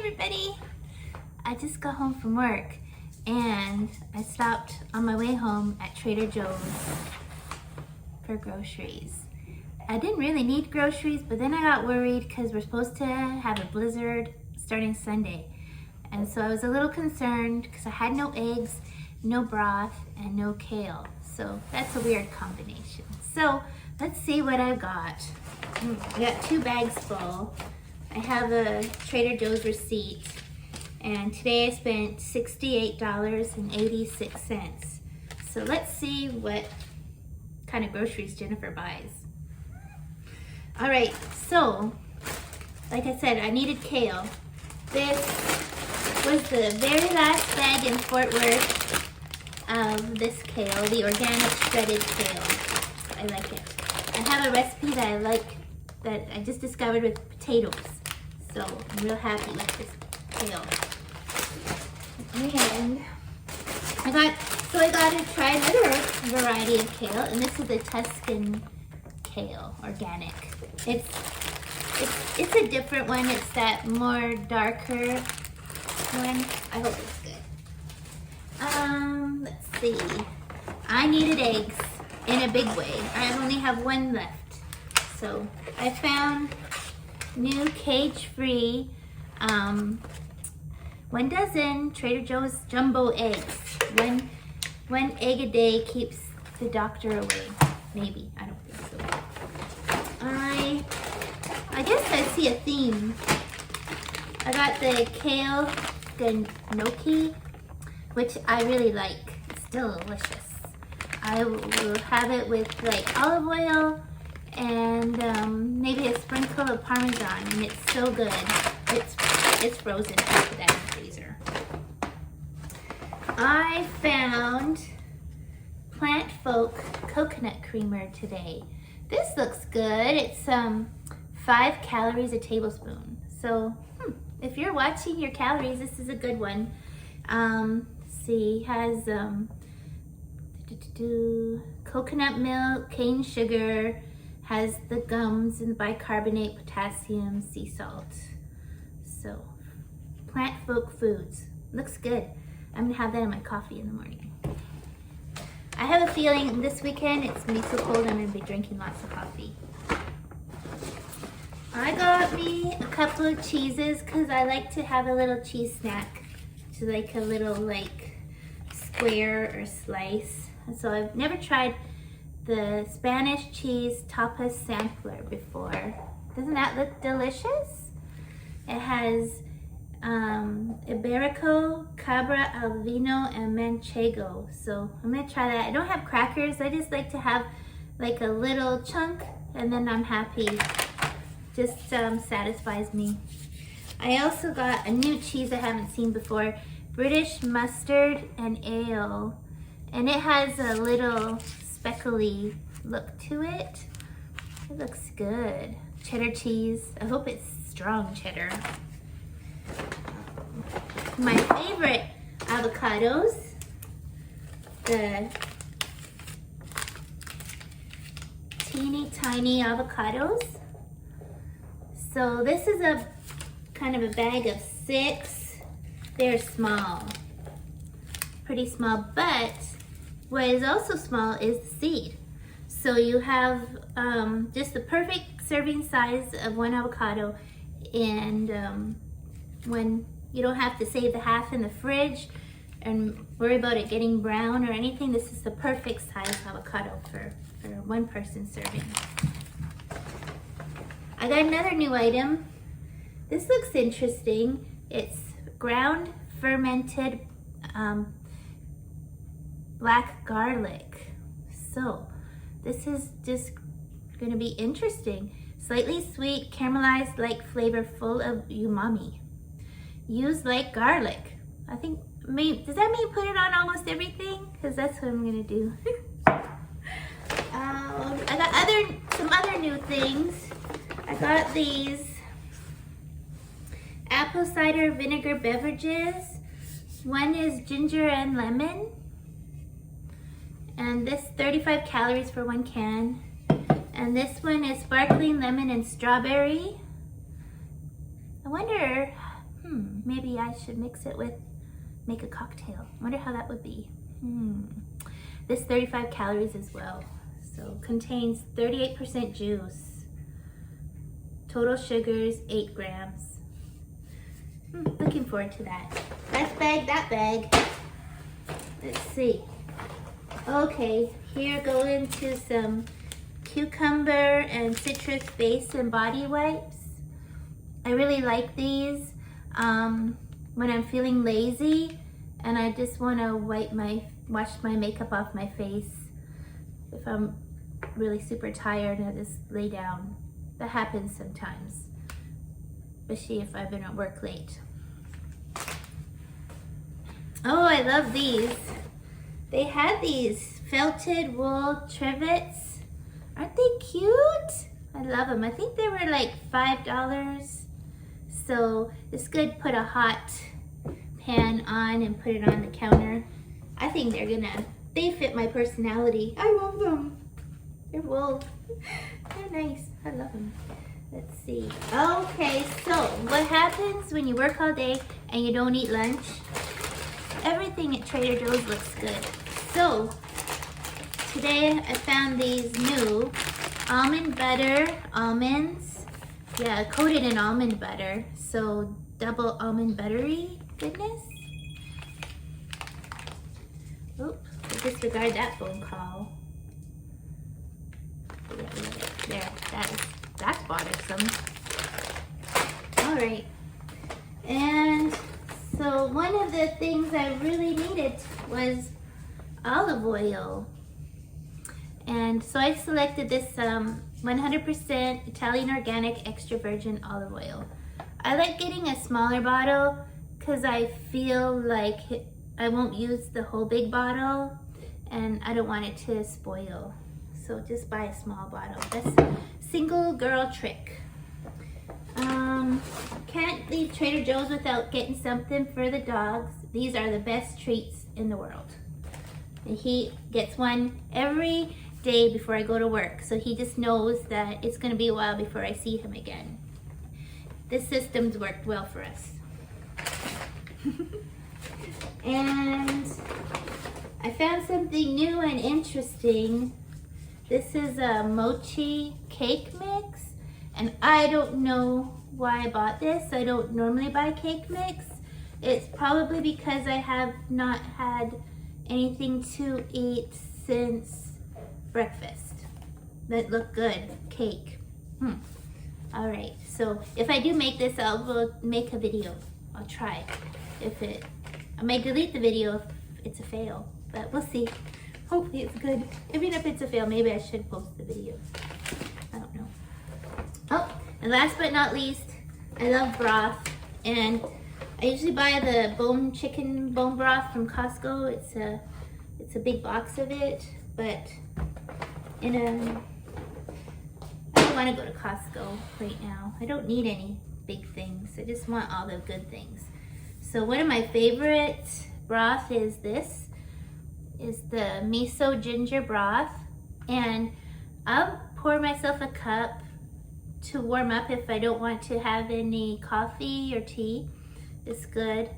everybody! I just got home from work and I stopped on my way home at Trader Joe's for groceries. I didn't really need groceries, but then I got worried because we're supposed to have a blizzard starting Sunday. And so I was a little concerned because I had no eggs, no broth, and no kale. So that's a weird combination. So let's see what I got. I got 2 bags full. I have a Trader Joe's receipt. And today I spent $68.86. So let's see what kind of groceries Jennifer buys. All right, so like I said, I needed kale. This was the very last bag in Fort Worth of this kale, the organic shredded kale. I like it. I have a recipe that I like that I just discovered with potatoes. So I'm real happy with this kale. And I got to try another variety of kale, and this is the Tuscan kale, organic. It's a different one. It's that more darker one. I hope it's good. Let's see. I needed eggs in a big way. I only have 1 left. So I found new cage-free 1 dozen Trader Joe's jumbo eggs. One egg a day keeps the doctor away. Maybe, I don't think so. I guess I see a theme. I got the kale gnocchi, which I really like. It's delicious. I will have it with like olive oil and maybe a sprinkle of Parmesan, and it's so good. It's frozen. I put that in the freezer. I found Plant Folk coconut creamer today. This looks good. It's 5 calories a tablespoon. So if you're watching your calories, this is a good one. See, has coconut milk, cane sugar, has the gums and bicarbonate, potassium, sea salt. So, Plant Folk Foods. Looks good. I'm gonna have that in my coffee in the morning. I have a feeling this weekend it's gonna be so cold I'm gonna be drinking lots of coffee. I got me a couple of cheeses because I like to have a little cheese snack. To like a little like square or slice. And so I've never tried the Spanish cheese tapas sampler before. Doesn't that look delicious? It has Iberico, Cabra, Alvino, and Manchego. So I'm gonna try that. I don't have crackers. I just like to have like a little chunk and then I'm happy. Just satisfies me. I also got a new cheese I haven't seen before, British mustard and ale. And it has a little speckly look to it. It looks good. Cheddar cheese. I hope it's strong cheddar. My favorite avocados, the teeny tiny avocados. So this is a kind of a bag of 6. They're small, pretty small, but what is also small is the seed. So you have just the perfect serving size of 1 avocado, and when you don't have to save the half in the fridge and worry about it getting brown or anything, this is the perfect size avocado for 1 person serving. I got another new item. This looks interesting. It's ground fermented black garlic. So this is just going to be interesting. Slightly sweet, caramelized like flavor, full of umami. Use like garlic. I think, does that mean put it on almost everything? Because that's what I'm going to do. I got some other new things. I got these apple cider vinegar beverages. One is ginger and lemon. And this 35 calories for 1 can. And this one is sparkling lemon and strawberry. I wonder, Maybe I should mix it with, make a cocktail. Wonder how that would be. This 35 calories as well. So contains 38% juice. Total sugars, 8 grams. Looking forward to that. Let's bag that bag. Let's see. Okay, here go into some cucumber and citrus face and body wipes. I really like these when I'm feeling lazy and I just want to wash my makeup off my face. If I'm really super tired, I just lay down. That happens sometimes, especially if I've been at work late. Oh, I love these. They had these felted wool trivets. Aren't they cute? I love them. I think they were like $5. So it's good to put a hot pan on and put it on the counter. I think they fit my personality. I love them. They're wool. They're nice. I love them. Let's see. Okay, so what happens when you work all day and you don't eat lunch? Everything at Trader Joe's looks good. So today I found these new almond butter almonds. Yeah, coated in almond butter. So double almond buttery goodness. Oops, I disregard that phone call. There, that's bothersome. All right, and so one of the things I really needed was olive oil. And so I selected this 100% Italian organic extra virgin olive oil. I like getting a smaller bottle because I feel like I won't use the whole big bottle and I don't want it to spoil. So just buy a small bottle. That's a single girl trick. Can't leave Trader Joe's without getting something for the dogs. These are the best treats in the world. And he gets one every day before I go to work. So he just knows that it's gonna be a while before I see him again. This system's worked well for us. And I found something new and interesting. This is a mochi cake mix, and I don't know why I bought this. I don't normally buy cake mix. It's probably because I have not had anything to eat since breakfast that looked good. Cake. All right, so if I do make this, I'll make a video. I'll try. I may delete the video if it's a fail, but we'll see. Hopefully it's good. Even if it's a fail, maybe I should post the video. I don't know. Oh, and last but not least, I love broth. And I usually buy the chicken bone broth from Costco. It's a big box of it, but I don't want to go to Costco right now. I don't need any big things. I just want all the good things. So one of my favorite broth is this. Is the miso ginger broth, and I'll pour myself a cup to warm up if I don't want to have any coffee or tea. It's good.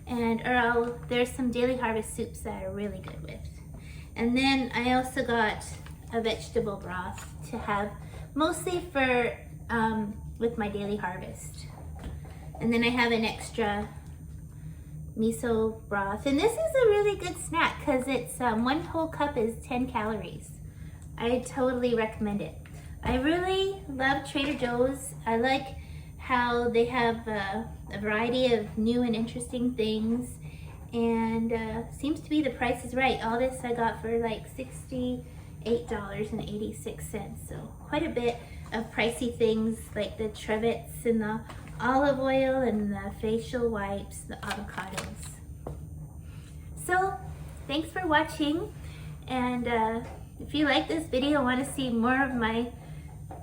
Or there's some Daily Harvest soups that are really good with. And then I also got a vegetable broth to have mostly for with my Daily Harvest. And then I have an extra miso broth, and this is a really good snack because it's one whole cup is 10 calories. I totally recommend it. I really love Trader Joe's. I like how they have a variety of new and interesting things, and seems to be the price is right. All this I got for like $68.86, so quite a bit of pricey things like the trivets and the olive oil and the facial wipes, the avocados. So thanks for watching, and if you like this video, want to see more of my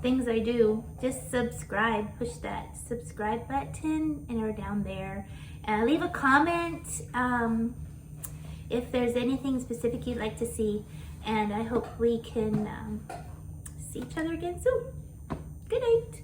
things I do, just subscribe. Push that subscribe button or down there, and leave a comment if there's anything specific you'd like to see, and I hope we can see each other again soon. Good night.